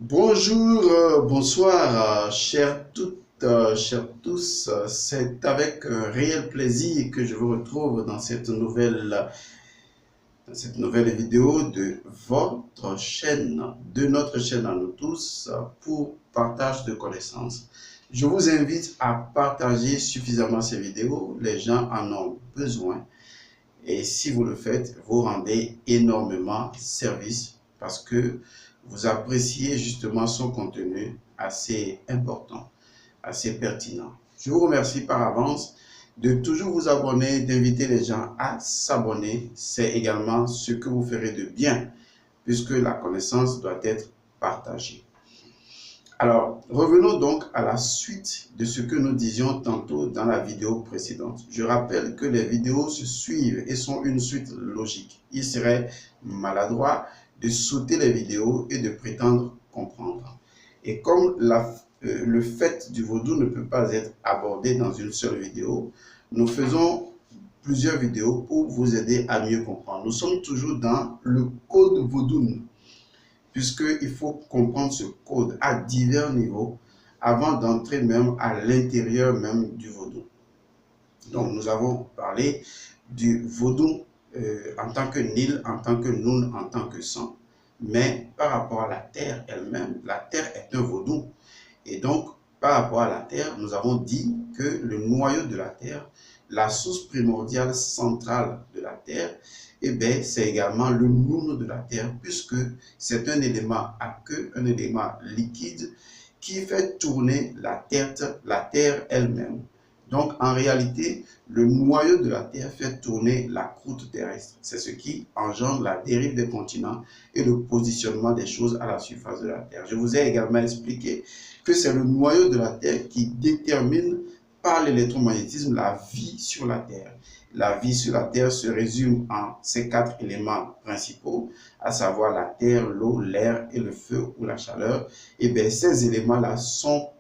Bonjour, bonsoir, chers toutes, chers tous. C'est avec réel plaisir que je vous retrouve dans cette nouvelle vidéo de votre chaîne, de notre chaîne à nous tous, pour partage de connaissances. Je vous invite à partager suffisamment ces vidéos. Les gens en ont besoin. Et si vous le faites, vous rendez énormément service parce que vous appréciez justement son contenu assez important, assez pertinent. Je vous remercie par avance de toujours vous abonner, d'inviter les gens à s'abonner. C'est également ce que vous ferez de bien puisque la connaissance doit être partagée. Alors, revenons donc à la suite de ce que nous disions tantôt dans la vidéo précédente. Je rappelle que les vidéos se suivent et sont une suite logique. Il serait maladroit de sauter les vidéos et de prétendre comprendre. Et comme le fait du vaudou ne peut pas être abordé dans une seule vidéo, nous faisons plusieurs vidéos pour vous aider à mieux comprendre. Nous sommes toujours dans le code vaudou, puisqu'il faut comprendre ce code à divers niveaux avant d'entrer même à l'intérieur même du vaudou. Donc, nous avons parlé du vaudou en tant que Nil, en tant que Noun, en tant que sang. Mais par rapport à la terre elle-même, la terre est un vaudou. Et donc, par rapport à la terre, nous avons dit que le noyau de la terre, la source primordiale centrale de la terre, eh bien, c'est également le noun de la terre, puisque c'est un élément aqueux, un élément liquide qui fait tourner la terre elle-même. Donc, en réalité, le noyau de la Terre fait tourner la croûte terrestre. C'est ce qui engendre la dérive des continents et le positionnement des choses à la surface de la Terre. Je vous ai également expliqué que c'est le noyau de la Terre qui détermine par l'électromagnétisme la vie sur la Terre. La vie sur la Terre se résume en ces quatre éléments principaux, à savoir la terre, l'eau, l'air et le feu ou la chaleur. Et bien, ces éléments-là sont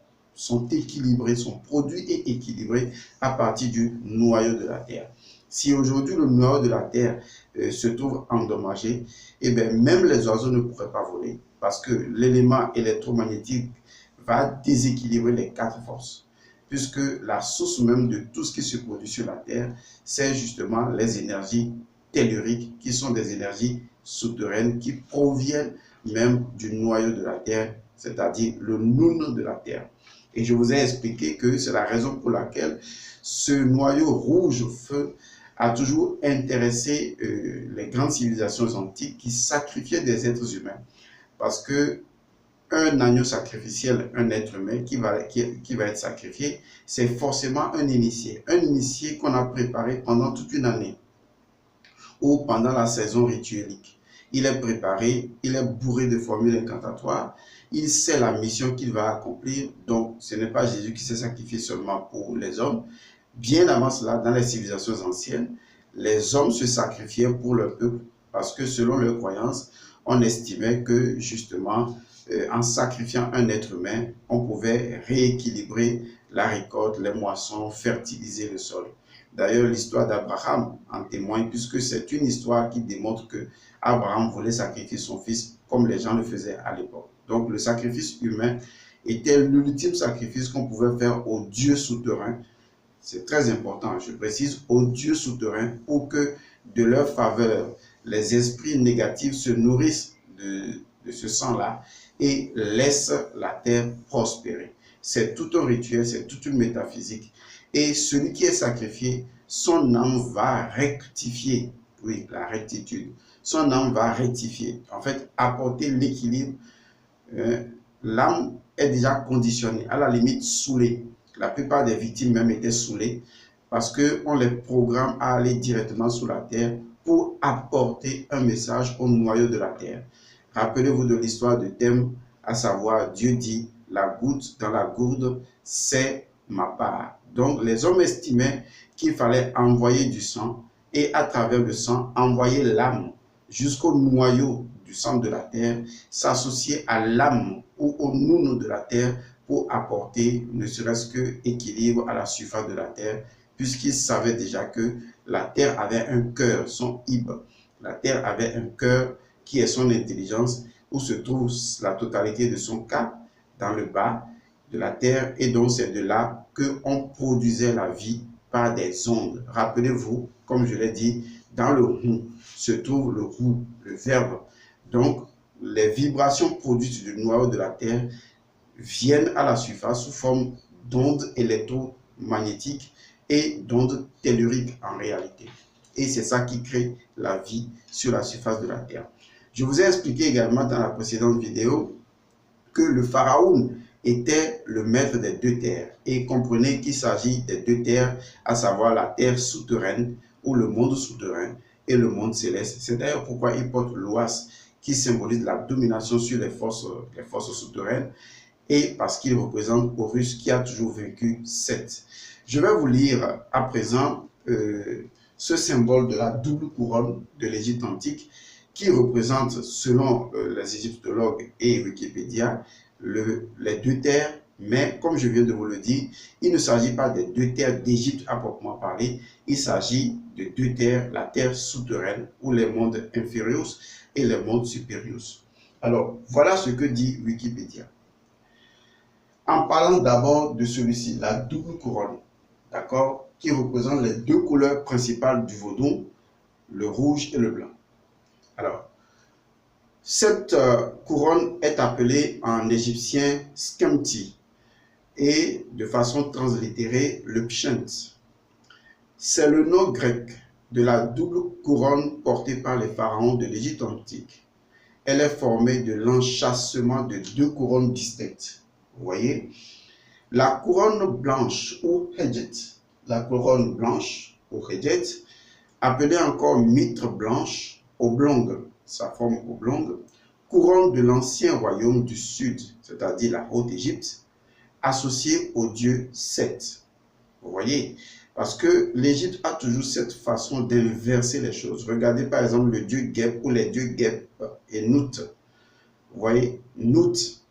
équilibrés, sont produits et équilibrés à partir du noyau de la Terre. Si aujourd'hui le noyau de la Terre se trouve endommagé, et bien même les oiseaux ne pourraient pas voler parce que l'élément électromagnétique va déséquilibrer les quatre forces. Puisque la source même de tout ce qui se produit sur la Terre, c'est justement les énergies telluriques qui sont des énergies souterraines qui proviennent même du noyau de la Terre, c'est-à-dire le noun de la Terre. Et je vous ai expliqué que c'est la raison pour laquelle ce noyau rouge feu a toujours intéressé les grandes civilisations antiques qui sacrifiaient des êtres humains. Parce que un agneau sacrificiel, un être humain qui va être sacrifié, c'est forcément un initié qu'on a préparé pendant toute une année ou pendant la saison rituelique. Il est préparé, il est bourré de formules incantatoires, il sait la mission qu'il va accomplir. Donc, ce n'est pas Jésus qui s'est sacrifié seulement pour les hommes. Bien avant cela, dans les civilisations anciennes, les hommes se sacrifiaient pour leur peuple parce que selon leurs croyances, on estimait que justement, en sacrifiant un être humain, on pouvait rééquilibrer la récolte, les moissons, fertiliser le sol. D'ailleurs, l'histoire d'Abraham en témoigne puisque c'est une histoire qui démontre que Abraham voulait sacrifier son fils comme les gens le faisaient à l'époque. Donc, le sacrifice humain était l'ultime sacrifice qu'on pouvait faire aux dieux souterrains. C'est très important, je précise, aux dieux souterrains pour que de leur faveur, les esprits négatifs se nourrissent de ce sang-là et laissent la terre prospérer. C'est tout un rituel, c'est toute une métaphysique. Et celui qui est sacrifié, son âme va rectifier, oui, la rectitude. Son âme va rectifier, en fait, apporter l'équilibre. L'âme est déjà conditionnée, à la limite saoulée. La plupart des victimes même étaient saoulées parce qu'on les programme à aller directement sous la terre pour apporter un message au noyau de la terre. Rappelez-vous de l'histoire de Thème, à savoir Dieu dit, la goutte dans la gourde, c'est ma part. Donc les hommes estimaient qu'il fallait envoyer du sang et à travers le sang, envoyer l'âme jusqu'au noyau du centre de la terre, s'associer à l'âme ou au noun de la terre pour apporter ne serait-ce que équilibre à la surface de la terre, puisqu'ils savaient déjà que la terre avait un cœur, son ib. La terre avait un cœur qui est son intelligence, où se trouve la totalité de son cas, dans le bas de la terre, et donc c'est de là qu'on produisait la vie par des ondes. Rappelez-vous, comme je l'ai dit, dans le Hu se trouve le Hu, le verbe. Donc, les vibrations produites du noyau de la terre viennent à la surface sous forme d'ondes électromagnétiques et d'ondes telluriques en réalité. Et c'est ça qui crée la vie sur la surface de la terre. Je vous ai expliqué également dans la précédente vidéo que le pharaon était le maître des deux terres. Et comprenez qu'il s'agit des deux terres, à savoir la terre souterraine ou le monde souterrain et le monde céleste. C'est d'ailleurs pourquoi il porte l'oise qui symbolise la domination sur les forces souterraines, et parce qu'il représente Horus qui a toujours vaincu Seth. Je vais vous lire à présent ce symbole de la double couronne de l'Égypte antique qui représente, selon les égyptologues et Wikipédia, les deux terres, mais comme je viens de vous le dire, il ne s'agit pas des deux terres d'Égypte à proprement parler, il s'agit de deux terres, la terre souterraine ou les mondes inférieurs et les mondes supérieurs. Alors, voilà ce que dit Wikipédia. En parlant d'abord de celui-ci, la double couronne, d'accord, qui représente les deux couleurs principales du vaudou, le rouge et le blanc. Alors, cette couronne est appelée en égyptien Skemti et de façon translittérée le Pshent. C'est le nom grec de la double couronne portée par les pharaons de l'Égypte antique. Elle est formée de l'enchâssement de deux couronnes distinctes. Vous voyez, la couronne blanche ou Hedjet, la couronne blanche ou Hedjet, appelée encore mitre blanche, oblongue, sa forme oblongue, couronne de l'ancien royaume du sud, c'est-à-dire la Haute-Égypte, associée au dieu Seth. Vous voyez, parce que l'Égypte a toujours cette façon d'inverser les choses. Regardez par exemple le dieu Geb ou les dieux Geb et Nout. Vous voyez, Nout,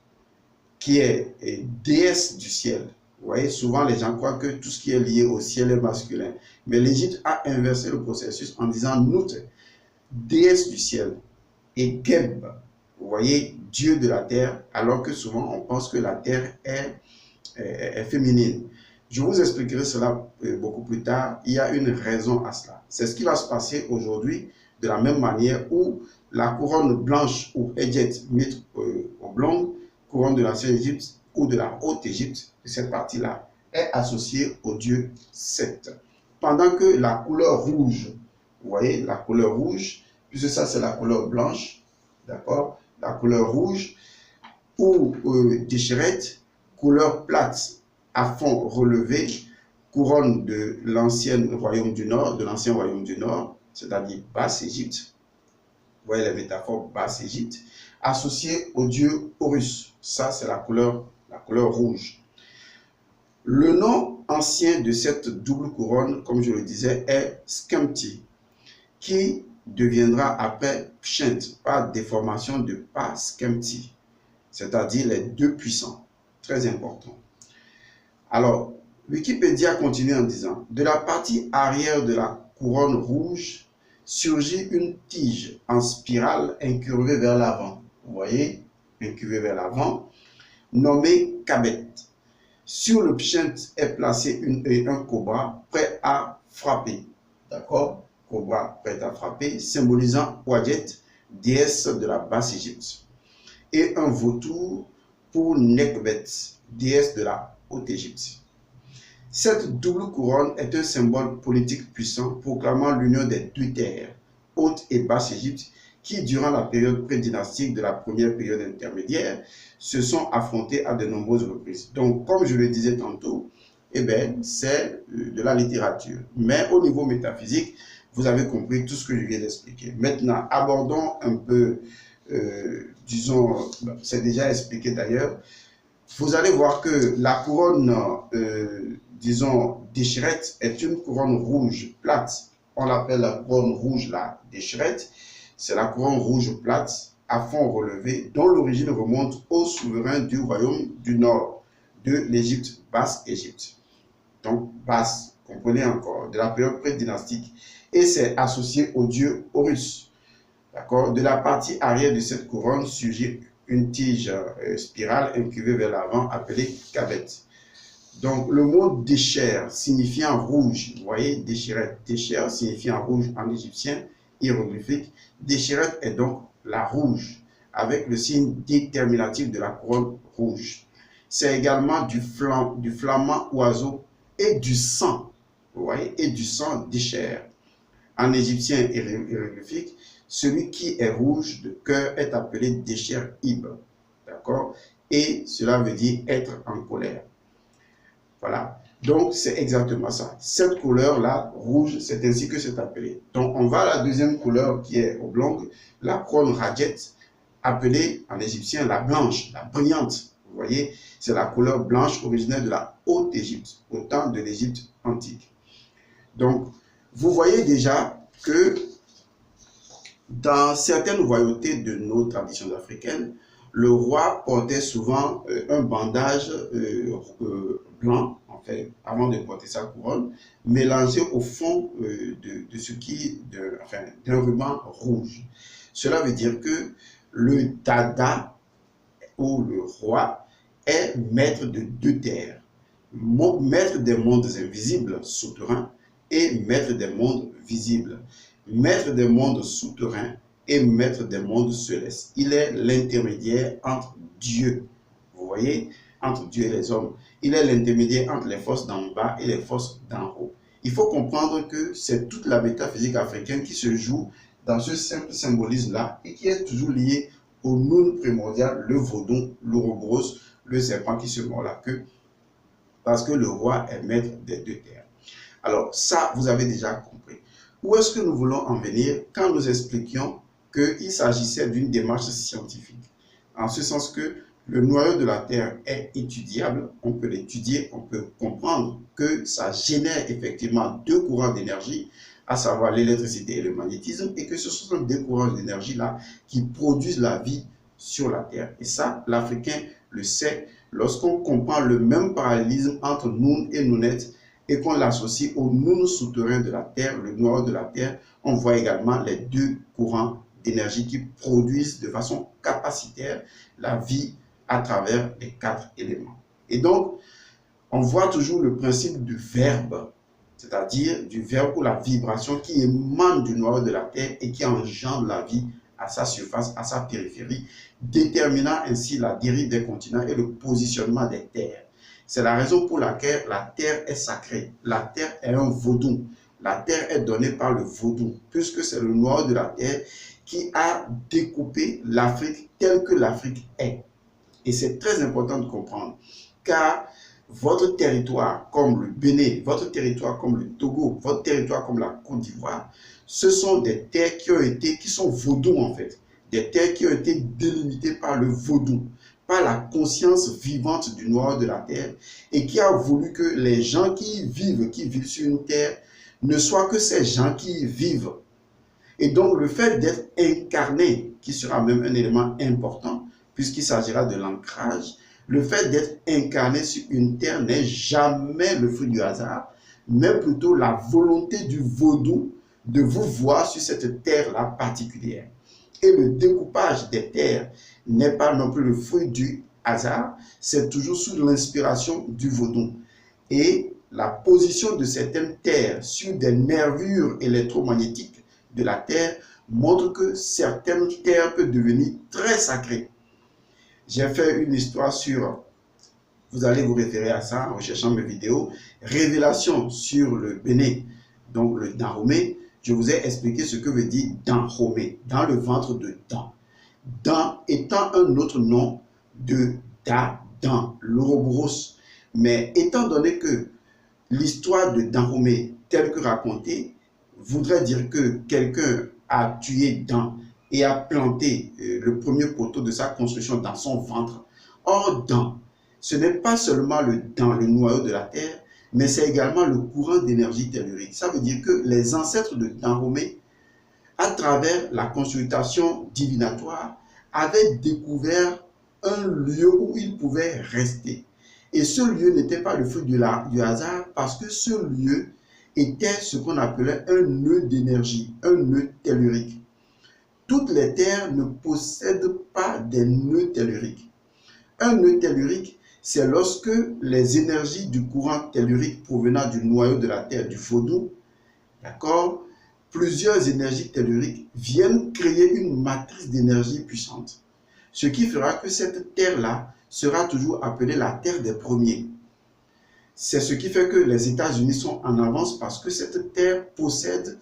qui est déesse du ciel. Vous voyez, souvent les gens croient que tout ce qui est lié au ciel est masculin. Mais l'Égypte a inversé le processus en disant Nout, déesse du ciel, et Geb, vous voyez, dieu de la terre, alors que souvent on pense que la terre est féminine. Je vous expliquerai cela beaucoup plus tard. Il y a une raison à cela. C'est ce qui va se passer aujourd'hui de la même manière où la couronne blanche ou Hedjet mitre oblongue, couronne de l'ancienne Égypte ou de la Haute-Égypte, cette partie-là, est associée au dieu Seth. Pendant que la couleur rouge, vous voyez, la couleur rouge, puisque ça c'est la couleur blanche, d'accord, la couleur rouge, ou déchirette, couleur plate à fond relevé, couronne de l'ancien royaume du Nord, c'est-à-dire Basse-Égypte, vous voyez les métaphores Basse-Égypte, associée au dieu Horus. Ça, c'est la couleur rouge. Le nom ancien de cette double couronne, comme je le disais, est Skemti, qui deviendra après Pshent par déformation de Pa Skemti, c'est-à-dire les deux puissants. Très important. Alors, Wikipédia continue en disant, de la partie arrière de la couronne rouge surgit une tige en spirale incurvée vers l'avant. Vous voyez, incurvée vers l'avant, nommée Kabet. Sur le Pshent est placé un cobra prêt à frapper. D'accord? Cobra prêt à frapper, symbolisant Ouadjet, déesse de la Basse-Égypte. Et un vautour pour Nekbet, déesse de la Haute-Égypte. Cette double couronne est un symbole politique puissant proclamant l'union des deux terres, Haute et Basse-Égypte, qui, durant la période prédynastique de la première période intermédiaire, se sont affrontés à de nombreuses reprises. Donc, comme je le disais tantôt, c'est de la littérature. Mais au niveau métaphysique, vous avez compris tout ce que je viens d'expliquer. Maintenant, abordons un peu, disons, c'est déjà expliqué d'ailleurs, vous allez voir que la couronne, disons, déchirette est une couronne rouge plate. On l'appelle la couronne rouge, la déchirette. C'est la couronne rouge plate à fond relevé, dont l'origine remonte au souverain du royaume du nord de l'Égypte, Basse-Égypte. Donc, Basse, comprenez encore, de la période pré-dynastique. Et c'est associé au dieu Horus. D'accord? De la partie arrière de cette couronne surgit une tige spirale incurvée vers l'avant appelée cavette. Donc, le mot déchère signifiant rouge, vous voyez, déchirette, déchère signifiant rouge en égyptien hiéroglyphique. Déchirette est donc la rouge, avec le signe déterminatif de la couronne rouge. C'est également du flamand oiseau et du sang, vous voyez, et du sang déchère. En égyptien hiéroglyphique, celui qui est rouge de cœur est appelé déchère ib, d'accord? Et cela veut dire être en colère. Voilà, donc c'est exactement ça. Cette couleur-là, rouge, c'est ainsi que c'est appelé. Donc on va à la deuxième couleur qui est oblongue, la couronne radjet, appelée en égyptien la blanche, la brillante. Vous voyez, c'est la couleur blanche originaire de la Haute-Égypte, au temps de l'Égypte antique. Donc, vous voyez déjà que dans certaines royautés de nos traditions africaines, le roi portait souvent un bandage blanc, en fait, avant de porter sa couronne, mélangé au fond d'un ruban rouge. Cela veut dire que le dada, ou le roi, est maître de deux terres, maître des mondes invisibles, souterrains, et maître des mondes visibles, maître des mondes souterrains et maître des mondes célestes. Il est l'intermédiaire entre Dieu, vous voyez, entre Dieu et les hommes. Il est l'intermédiaire entre les forces d'en bas et les forces d'en haut. Il faut comprendre que c'est toute la métaphysique africaine qui se joue dans ce simple symbolisme-là et qui est toujours lié au Noun primordial, le vaudou, l'ouroboros, le serpent qui se mord la queue, parce que le roi est maître des deux terres. Alors ça, vous avez déjà compris. Où est-ce que nous voulons en venir quand nous expliquions qu'il s'agissait d'une démarche scientifique? En ce sens que le noyau de la Terre est étudiable, on peut l'étudier, on peut comprendre que ça génère effectivement deux courants d'énergie, à savoir l'électricité et le magnétisme, et que ce sont deux courants d'énergie-là qui produisent la vie sur la Terre. Et ça, l'Africain le sait lorsqu'on comprend le même parallélisme entre Noun et Nounet, et qu'on l'associe au Noun souterrain de la Terre, le noyau de la Terre, on voit également les deux courants d'énergie qui produisent de façon capacitaire la vie à travers les quatre éléments. Et donc, on voit toujours le principe du verbe, c'est-à-dire du verbe ou la vibration qui émane du noyau de la Terre et qui engendre la vie à sa surface, à sa périphérie, déterminant ainsi la dérive des continents et le positionnement des terres. C'est la raison pour laquelle la terre est sacrée. La terre est un vaudou. La terre est donnée par le vaudou, puisque c'est le noyau de la terre qui a découpé l'Afrique telle que l'Afrique est. Et c'est très important de comprendre, car votre territoire comme le Bénin, votre territoire comme le Togo, votre territoire comme la Côte d'Ivoire, ce sont des terres qui sont vaudou en fait. Des terres qui ont été délimitées par le vaudou, par la conscience vivante du noyau de la terre, et qui a voulu que les gens qui vivent sur une terre ne soient que ces gens qui y vivent. Et donc le fait d'être incarné, qui sera même un élément important, puisqu'il s'agira de l'ancrage, le fait d'être incarné sur une terre n'est jamais le fruit du hasard, mais plutôt la volonté du vaudou de vous voir sur cette terre-là particulière. Et le découpage des terres n'est pas non plus le fruit du hasard, c'est toujours sous l'inspiration du vaudou. Et la position de certaines terres sur des nervures électromagnétiques de la terre montre que certaines terres peuvent devenir très sacrées. J'ai fait une histoire sur, vous allez vous référer à ça en cherchant mes vidéos, révélation sur le Bénin, donc le Dahomey. Je vous ai expliqué ce que veut dire Dahomey, dans le ventre de Dan. Dan étant un autre nom de Dan, l'Ouroboros. Mais étant donné que l'histoire de Dahomey, telle que racontée, voudrait dire que quelqu'un a tué Dan et a planté le premier poteau de sa construction dans son ventre. Or, Dan, ce n'est pas seulement le noyau de la terre, mais c'est également le courant d'énergie tellurique. Ça veut dire que les ancêtres de Dahomey, à travers la consultation divinatoire, avaient découvert un lieu où ils pouvaient rester. Et ce lieu n'était pas le fruit du hasard, parce que ce lieu était ce qu'on appelait un nœud d'énergie, un nœud tellurique. toutes les terres ne possèdent pas des nœuds telluriques. Un nœud tellurique, c'est lorsque les énergies du courant tellurique provenant du noyau de la Terre, du vaudou, d'accord, plusieurs énergies telluriques viennent créer une matrice d'énergie puissante. Ce qui fera que cette terre-là sera toujours appelée la terre des premiers. C'est ce qui fait que les États-Unis sont en avance parce que cette terre possède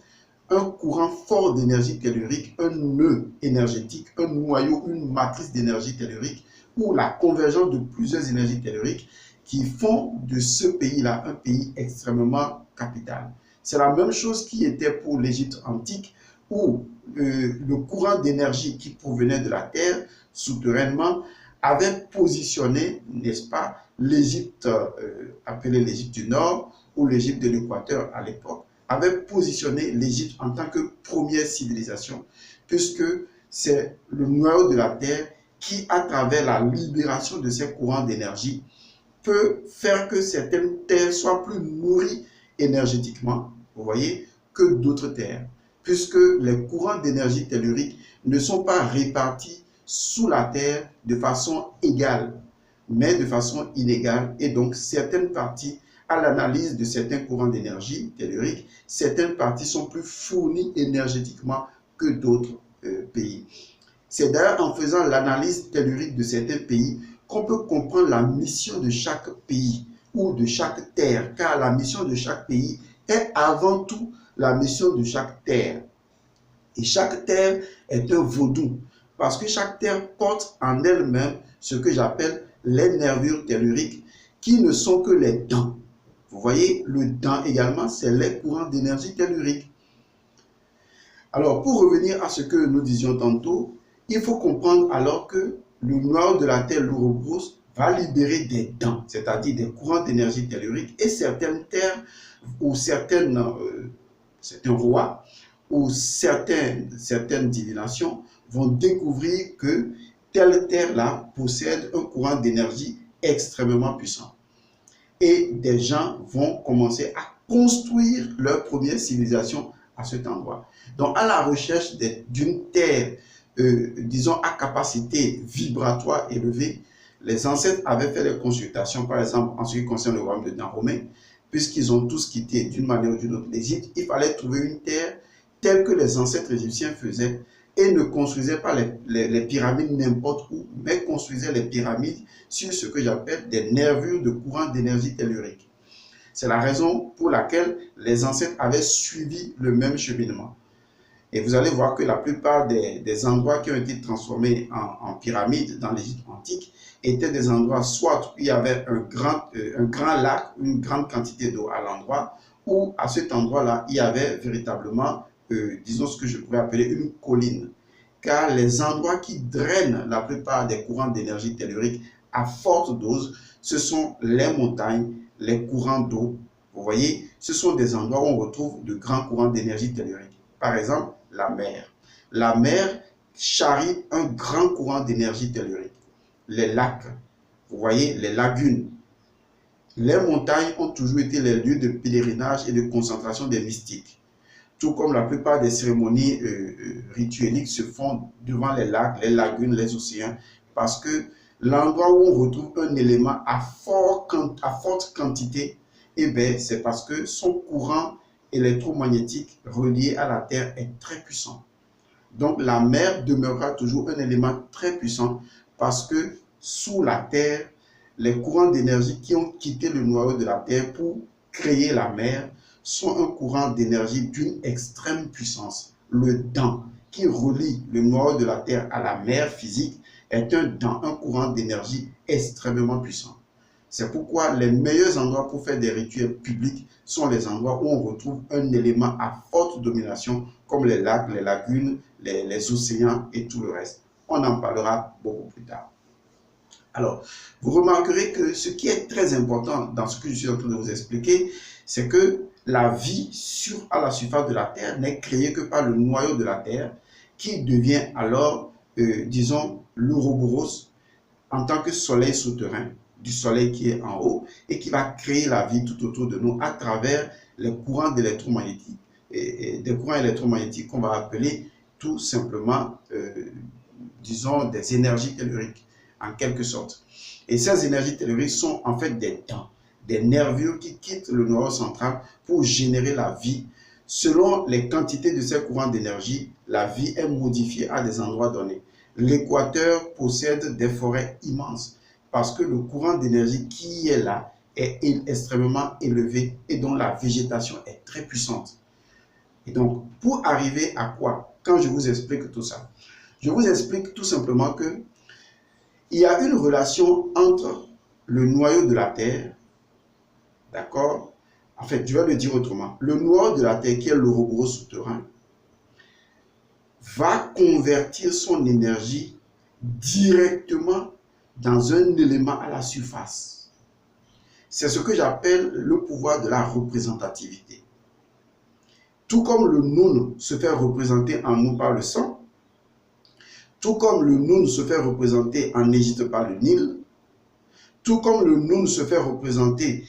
un courant fort d'énergie tellurique, un nœud énergétique, un noyau, une matrice d'énergie tellurique, ou la convergence de plusieurs énergies telluriques qui font de ce pays-là un pays extrêmement capital. C'est la même chose qui était pour l'Égypte antique, où le courant d'énergie qui provenait de la terre souterrainement avait positionné, n'est-ce pas, l'Égypte, appelée l'Égypte du Nord, ou l'Égypte de l'Équateur à l'époque, avait positionné l'Égypte en tant que première civilisation, puisque c'est le noyau de la terre qui, à travers la libération de ces courants d'énergie, peut faire que certaines terres soient plus nourries énergétiquement, vous voyez, que d'autres terres, puisque les courants d'énergie tellurique ne sont pas répartis sous la terre de façon égale, mais de façon inégale, et donc certaines parties, à l'analyse de certains courants d'énergie tellurique, certaines parties sont plus fournies énergétiquement que d'autres pays. C'est d'ailleurs en faisant l'analyse tellurique de certains pays qu'on peut comprendre la mission de chaque pays ou de chaque terre, car la mission de chaque pays est avant tout la mission de chaque terre. Et chaque terre est un vaudou, parce que chaque terre porte en elle-même ce que j'appelle les nervures telluriques, qui ne sont que les dents. Vous voyez, le dent également, c'est les courants d'énergie tellurique. Alors, pour revenir à ce que nous disions tantôt, il faut comprendre alors que le noyau de la terre, l'Ouroboros, va libérer des dents, c'est-à-dire des courants d'énergie tellurique, et certaines terres ou certains rois ou certaines divinations vont découvrir que telle terre-là possède un courant d'énergie extrêmement puissant. Et des gens vont commencer à construire leur première civilisation à cet endroit. Donc, à la recherche d'une terre, disons, à capacité vibratoire élevée, les ancêtres avaient fait des consultations, par exemple, en ce qui concerne le royaume de Dahomey, puisqu'ils ont tous quitté d'une manière ou d'une autre l'Égypte, il fallait trouver une terre telle que les ancêtres égyptiens faisaient et ne construisaient pas les pyramides n'importe où, mais construisaient les pyramides sur ce que j'appelle des nervures de courant d'énergie tellurique. C'est la raison pour laquelle les ancêtres avaient suivi le même cheminement. Et vous allez voir que la plupart des endroits qui ont été transformés en pyramides dans l'Égypte antique étaient des endroits soit où il y avait un grand lac, une grande quantité d'eau à l'endroit, ou à cet endroit-là, il y avait véritablement, disons ce que je pourrais appeler une colline. Car les endroits qui drainent la plupart des courants d'énergie tellurique à forte dose, ce sont les montagnes, les courants d'eau. Vous voyez, ce sont des endroits où on retrouve de grands courants d'énergie tellurique. Par exemple, la mer. La mer charrie un grand courant d'énergie tellurique. Les lacs, vous voyez, les lagunes. Les montagnes ont toujours été les lieux de pèlerinage et de concentration des mystiques. Tout comme la plupart des cérémonies ritueliques se font devant les lacs, les lagunes, les océans, parce que l'endroit où on retrouve un élément à forte quantité, eh bien, c'est parce que son courant électromagnétique relié à la Terre est très puissant. Donc la mer demeurera toujours un élément très puissant parce que sous la Terre, les courants d'énergie qui ont quitté le noyau de la Terre pour créer la mer sont un courant d'énergie d'une extrême puissance. Le dent qui relie le noyau de la Terre à la mer physique est un courant d'énergie extrêmement puissant. C'est pourquoi les meilleurs endroits pour faire des rituels publics sont les endroits où on retrouve un élément à forte domination comme les lacs, les lagunes, les océans et tout le reste. On en parlera beaucoup plus tard. Alors, vous remarquerez que ce qui est très important dans ce que je suis en train de vous expliquer, c'est que la vie à la surface de la Terre n'est créée que par le noyau de la Terre qui devient alors, disons, l'Ouroboros en tant que soleil souterrain du soleil qui est en haut et qui va créer la vie tout autour de nous à travers les courants électromagnétiques et des courants électromagnétiques qu'on va appeler tout simplement, disons, des énergies telluriques, en quelque sorte. Et ces énergies telluriques sont en fait des dents, des nervures qui quittent le noyau central pour générer la vie. Selon les quantités de ces courants d'énergie, la vie est modifiée à des endroits donnés. L'équateur possède des forêts immenses parce que le courant d'énergie qui est là est extrêmement élevé et dont la végétation est très puissante. Et donc, pour arriver à quoi? Quand je vous explique tout ça, je vous explique tout simplement que il y a une relation entre le noyau de la Terre, d'accord? En fait, je vais le dire autrement. Le noyau de la Terre, qui est l'Ouroboros souterrain, va convertir son énergie directement dans un élément à la surface. C'est ce que j'appelle le pouvoir de la représentativité. Tout comme le Noun se fait représenter en nous par le sang, tout comme le Noun se fait représenter en Égypte par le Nil, tout comme le Noun se fait représenter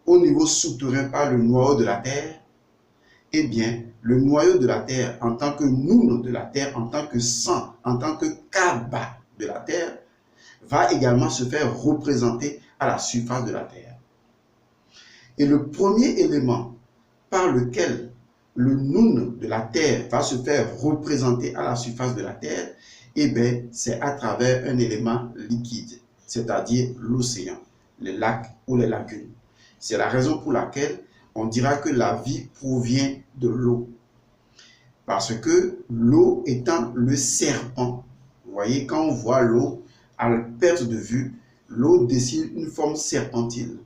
au niveau souterrain par le noyau de la Terre, eh bien, le noyau de la Terre, en tant que Noun de la Terre, en tant que sang, en tant que Kaba de la Terre, va également se faire représenter à la surface de la Terre. Et le premier élément par lequel le Noun de la Terre va se faire représenter à la surface de la Terre, eh bien, c'est à travers un élément liquide, c'est-à-dire l'océan, les lacs ou les lagunes. C'est la raison pour laquelle on dira que la vie provient de l'eau. Parce que l'eau étant le serpent, vous voyez, quand on voit l'eau à perte de vue, l'eau dessine une forme serpentine.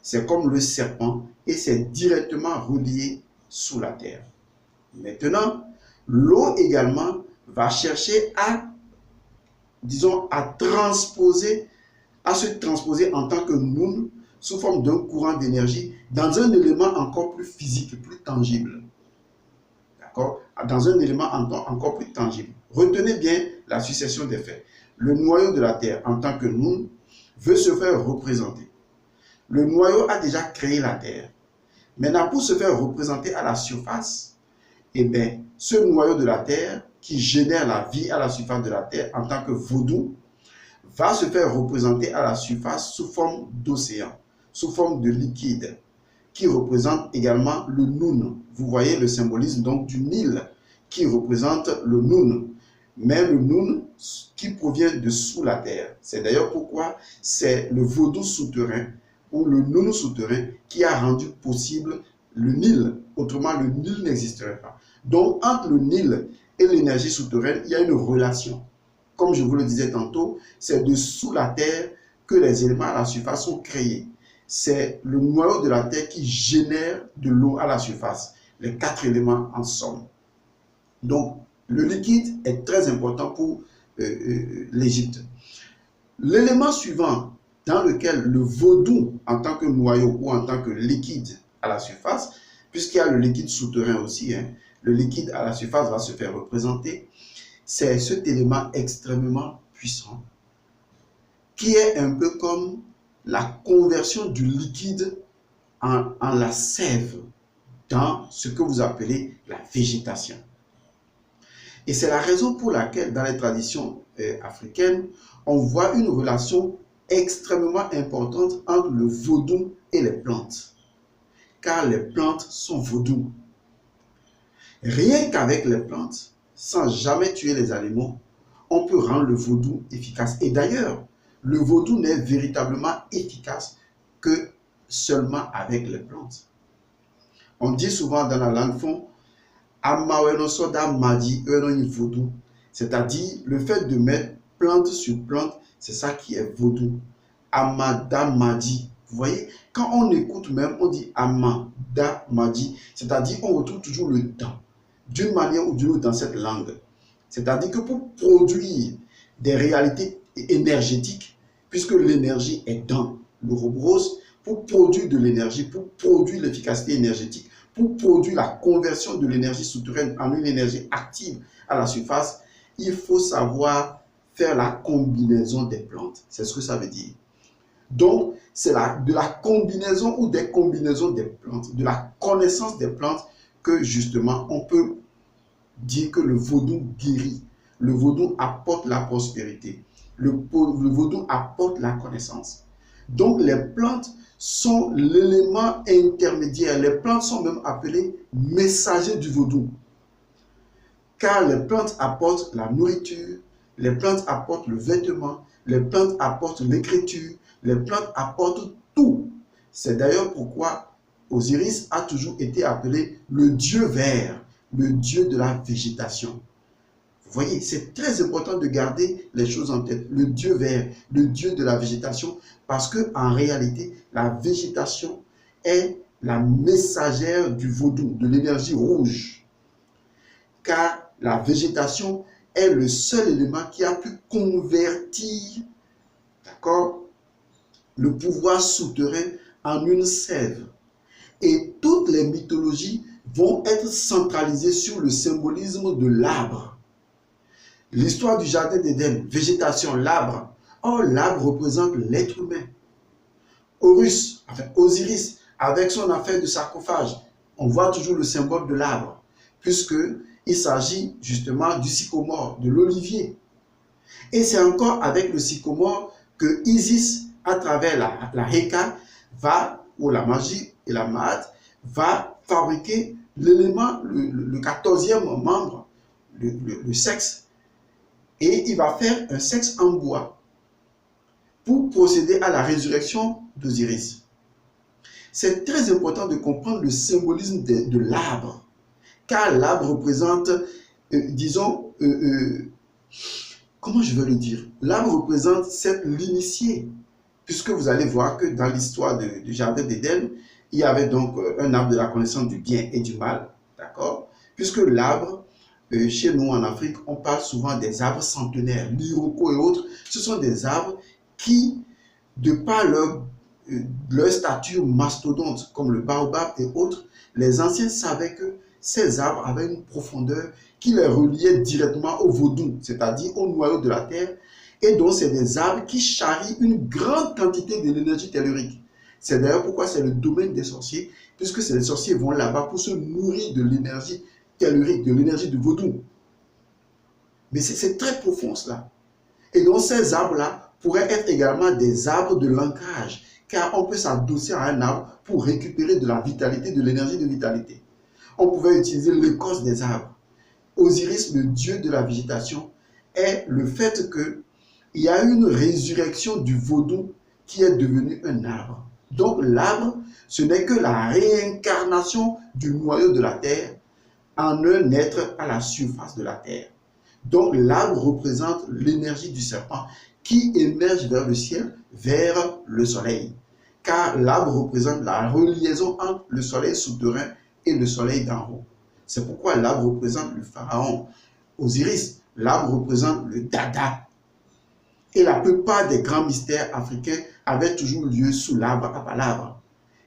C'est comme le serpent et c'est directement relié sous la terre. Maintenant, l'eau également va chercher à, disons, à se transposer en tant que Noun sous forme d'un courant d'énergie dans un élément encore plus physique, plus tangible. D'accord? Dans un élément encore plus tangible. Retenez bien la succession des faits. Le noyau de la Terre, en tant que Noun, veut se faire représenter. Le noyau a déjà créé la Terre. Maintenant, pour se faire représenter à la surface, eh bien, ce noyau de la Terre, qui génère la vie à la surface de la Terre en tant que vaudou, va se faire représenter à la surface sous forme d'océan, sous forme de liquide, qui représente également le Noun. Vous voyez le symbolisme donc du Nil, qui représente le Noun. Mais le Noun qui provient de sous la terre. C'est d'ailleurs pourquoi c'est le vaudou souterrain ou le Noun souterrain qui a rendu possible le Nil. Autrement, le Nil n'existerait pas. Donc, entre le Nil et l'énergie souterraine, il y a une relation. Comme je vous le disais tantôt, c'est de sous la terre que les éléments à la surface sont créés. C'est le noyau de la terre qui génère de l'eau à la surface. Les 4 éléments en somme. Donc, le liquide est très important pour l'Égypte. L'élément suivant dans lequel le vaudou en tant que noyau ou en tant que liquide à la surface, puisqu'il y a le liquide souterrain aussi, le liquide à la surface va se faire représenter, c'est cet élément extrêmement puissant qui est un peu comme la conversion du liquide en la sève dans ce que vous appelez la végétation. Et c'est la raison pour laquelle dans les traditions africaines, on voit une relation extrêmement importante entre le vaudou et les plantes. Car les plantes sont vaudou. Rien qu'avec les plantes, sans jamais tuer les animaux, on peut rendre le vaudou efficace. Et d'ailleurs, le vaudou n'est véritablement efficace que seulement avec les plantes. On dit souvent dans la langue fon, c'est-à-dire le fait de mettre plante sur plante, c'est ça qui est vaudou. Amada Madi. Vous voyez, quand on écoute même, on dit Amada Madi, c'est-à-dire on retrouve toujours le temps, d'une manière ou d'une autre dans cette langue. C'est-à-dire que pour produire des réalités énergétiques, puisque l'énergie est dans l'Ouroboros, pour produire de l'énergie, pour produire l'efficacité énergétique, pour produire la conversion de l'énergie souterraine en une énergie active à la surface, il faut savoir faire la combinaison des plantes. C'est ce que ça veut dire. Donc, c'est de la combinaison ou des combinaisons des plantes, de la connaissance des plantes que justement on peut dit que le vaudou guérit. Le vaudou apporte la prospérité. Le vaudou apporte la connaissance. Donc les plantes sont l'élément intermédiaire. Les plantes sont même appelées messagers du vaudou. Car les plantes apportent la nourriture, les plantes apportent le vêtement, les plantes apportent l'écriture, les plantes apportent tout. C'est d'ailleurs pourquoi Osiris a toujours été appelé le dieu vert, le dieu de la végétation. Vous voyez, c'est très important de garder les choses en tête. Le dieu vert, le dieu de la végétation, parce qu'en réalité, la végétation est la messagère du vaudou, de l'énergie rouge. Car la végétation est le seul élément qui a pu convertir, d'accord, le pouvoir souterrain en une sève. Et toutes les mythologies vont être centralisées sur le symbolisme de l'arbre. L'histoire du jardin d'Éden, végétation, l'arbre. Or, l'arbre représente l'être humain. Osiris, avec son affaire de sarcophage, on voit toujours le symbole de l'arbre, puisqu'il s'agit justement du sycomore, de l'olivier. Et c'est encore avec le sycomore que Isis, à travers la Heka, ou la magie et la Maat, va fabriquer l'élément, le 14e membre, le sexe, et il va faire un sexe en bois pour procéder à la résurrection d'Osiris. C'est très important de comprendre le symbolisme de l'arbre, car l'arbre représente, comment je vais le dire, l'arbre représente l'initié, puisque vous allez voir que dans l'histoire du jardin d'Éden, il y avait donc un arbre de la connaissance du bien et du mal, d'accord, puisque l'arbre, chez nous en Afrique, on parle souvent des arbres centenaires, l'iroko et autres. Ce sont des arbres qui, de par leur stature mastodonte, comme le baobab et autres, les anciens savaient que ces arbres avaient une profondeur qui les reliait directement au vaudou, c'est-à-dire au noyau de la terre, et donc c'est des arbres qui charrient une grande quantité de l'énergie tellurique. C'est d'ailleurs pourquoi c'est le domaine des sorciers, puisque les sorciers vont là-bas pour se nourrir de l'énergie tellurique, de l'énergie du vaudou. Mais c'est très profond cela. Et donc ces arbres-là pourraient être également des arbres de l'ancrage, car on peut s'adosser à un arbre pour récupérer de la vitalité, de l'énergie de vitalité. On pouvait utiliser l'écorce des arbres. Osiris, le dieu de la végétation, est le fait qu'il y a une résurrection du vaudou qui est devenu un arbre. Donc l'arbre, ce n'est que la réincarnation du noyau de la terre en un être à la surface de la terre. Donc l'arbre représente l'énergie du serpent qui émerge vers le ciel, vers le soleil. Car l'arbre représente la reliaison entre le soleil souterrain et le soleil d'en haut. C'est pourquoi l'arbre représente le pharaon Osiris. L'arbre représente le dada. Et la plupart des grands mystères africains avaient toujours lieu sous l'arbre à palabre.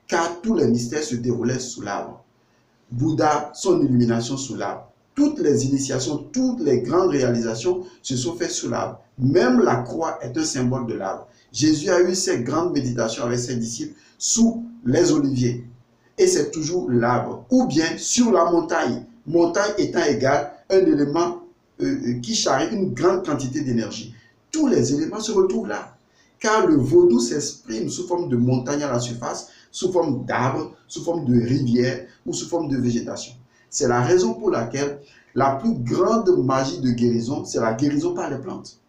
Car tous les mystères se déroulaient sous l'arbre. Bouddha, son illumination sous l'arbre. Toutes les initiations, toutes les grandes réalisations se sont faites sous l'arbre. Même la croix est un symbole de l'arbre. Jésus a eu ses grandes méditations avec ses disciples sous les oliviers. Et c'est toujours l'arbre. Ou bien sur la montagne. Montagne étant égale un élément qui charrie une grande quantité d'énergie. Tous les éléments se retrouvent là. Car le vaudou s'exprime sous forme de montagne à la surface, sous forme d'arbres, sous forme de rivières ou sous forme de végétation. C'est la raison pour laquelle la plus grande magie de guérison, c'est la guérison par les plantes.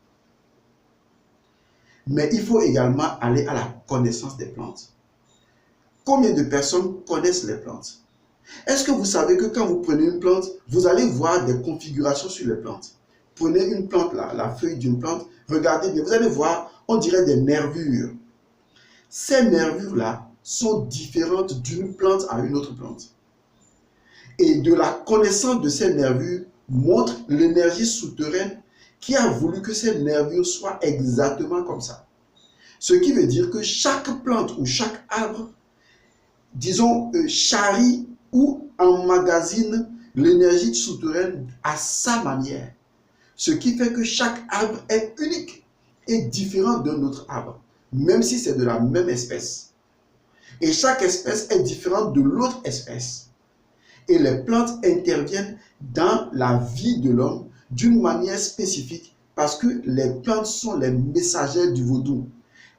Mais il faut également aller à la connaissance des plantes. Combien de personnes connaissent les plantes? Est-ce que vous savez que quand vous prenez une plante, vous allez voir des configurations sur les plantes? Prenez une plante là, la feuille d'une plante, regardez bien, vous allez voir, on dirait des nervures. Ces nervures-là sont différentes d'une plante à une autre plante. Et de la connaissance de ces nervures montre l'énergie souterraine qui a voulu que ces nervures soient exactement comme ça. Ce qui veut dire que chaque plante ou chaque arbre, disons, charrie ou emmagasine l'énergie souterraine à sa manière. Ce qui fait que chaque arbre est unique et différent d'un autre arbre, même si c'est de la même espèce. Et chaque espèce est différente de l'autre espèce. Et les plantes interviennent dans la vie de l'homme d'une manière spécifique parce que les plantes sont les messagères du vaudou.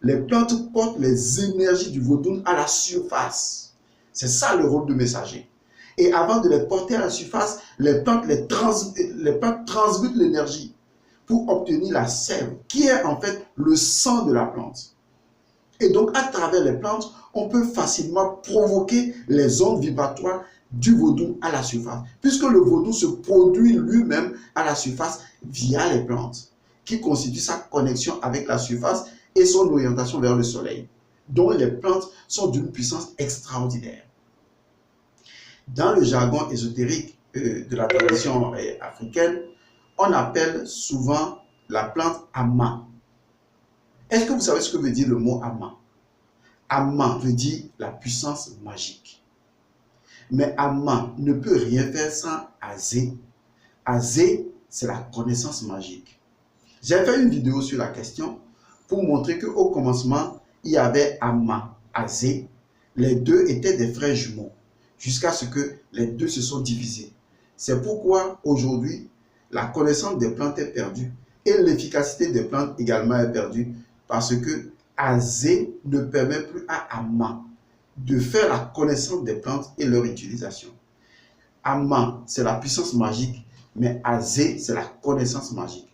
Les plantes portent les énergies du vaudou à la surface. C'est ça le rôle de messager. Et avant de les porter à la surface, les plantes transmutent l'énergie pour obtenir la sève, qui est en fait le sang de la plante. Et donc, à travers les plantes, on peut facilement provoquer les ondes vibratoires du vaudou à la surface, puisque le vaudou se produit lui-même à la surface via les plantes, qui constituent sa connexion avec la surface et son orientation vers le soleil, dont les plantes sont d'une puissance extraordinaire. Dans le jargon ésotérique de la tradition africaine, on appelle souvent la plante Ama. Est-ce que vous savez ce que veut dire le mot Ama? Ama veut dire la puissance magique. Mais Ama ne peut rien faire sans Azé. Azé, c'est la connaissance magique. J'ai fait une vidéo sur la question pour montrer qu'au commencement, il y avait Ama, Azé. Les deux étaient des frères jumeaux, jusqu'à ce que les deux se sont divisés. C'est pourquoi aujourd'hui, la connaissance des plantes est perdue et l'efficacité des plantes également est perdue parce que Azé ne permet plus à Ama de faire la connaissance des plantes et leur utilisation. Ama, c'est la puissance magique, mais Azé, c'est la connaissance magique.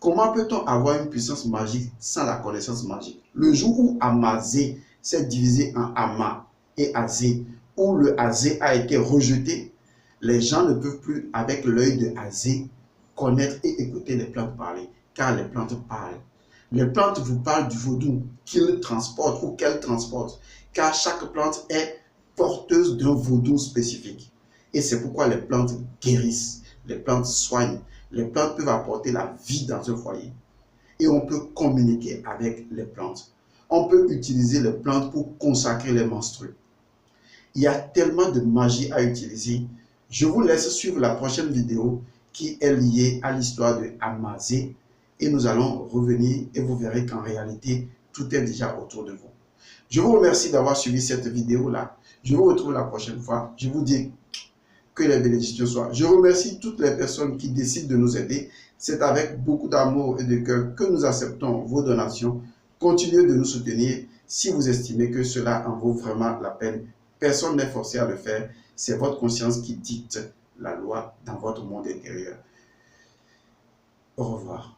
Comment peut-on avoir une puissance magique sans la connaissance magique? Le jour où Amazé s'est divisé en Ama et Azé, où le Azé a été rejeté, les gens ne peuvent plus, avec l'œil de Azé, connaître et écouter les plantes parler, car les plantes parlent. Les plantes vous parlent du vaudou qu'ils transportent ou qu'elles transportent, car chaque plante est porteuse d'un vaudou spécifique. Et c'est pourquoi les plantes guérissent, les plantes soignent, les plantes peuvent apporter la vie dans un foyer. Et on peut communiquer avec les plantes. On peut utiliser les plantes pour consacrer les menstrues. Il y a tellement de magie à utiliser. Je vous laisse suivre la prochaine vidéo qui est liée à l'histoire de Amazé. Et nous allons revenir et vous verrez qu'en réalité, tout est déjà autour de vous. Je vous remercie d'avoir suivi cette vidéo-là. Je vous retrouve la prochaine fois. Je vous dis que les bénédictions soient. Je remercie toutes les personnes qui décident de nous aider. C'est avec beaucoup d'amour et de cœur que nous acceptons vos donations. Continuez de nous soutenir si vous estimez que cela en vaut vraiment la peine. Personne n'est forcé à le faire. C'est votre conscience qui dicte la loi dans votre monde intérieur. Au revoir.